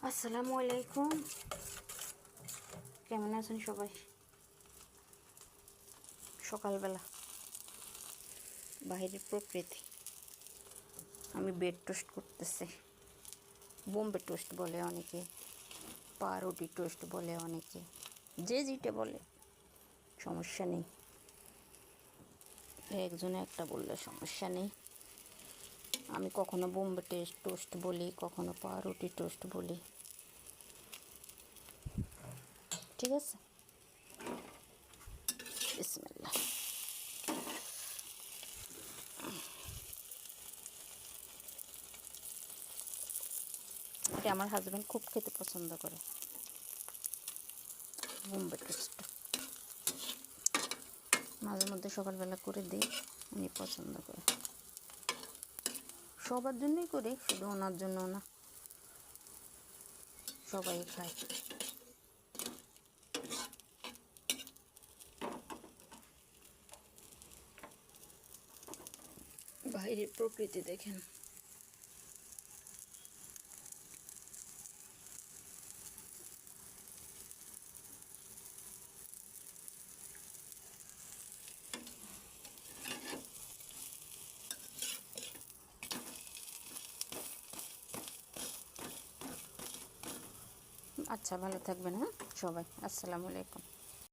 আসসালামু আলাইকুম। কেমন আছেন সবাই? সকালবেলা বাইরের প্রকৃতি, আমি ব্রেড টোস্ট করতেছি। বোম্বে টোস্ট বলে অনেকে, পাউরুটি টোস্ট বলে অনেকে, যে যেটা বলে সমস্যা নেই, একজনে একটা বললে সমস্যা নেই। আমি কখনো বোম্বে টোস্ট বলি, কখনো পাউরুটি টোস্ট বলি, ঠিক আছে? বিসমিল্লাহ। এটা আমার হাজব্যান্ড খুব খেতে পছন্দ করে, বোম্বে টোস্ট। মাঝে মধ্যে সকালবেলা করে দিই, উনি পছন্দ করে। সবার জন্যই করি, শুধু ওনার জন্য না, সবাই খায়। বাইরের প্রকৃতি দেখেন, আচ্ছা ভালো থাকবেন। হ্যাঁ সবাই, আসসালামু আলাইকুম।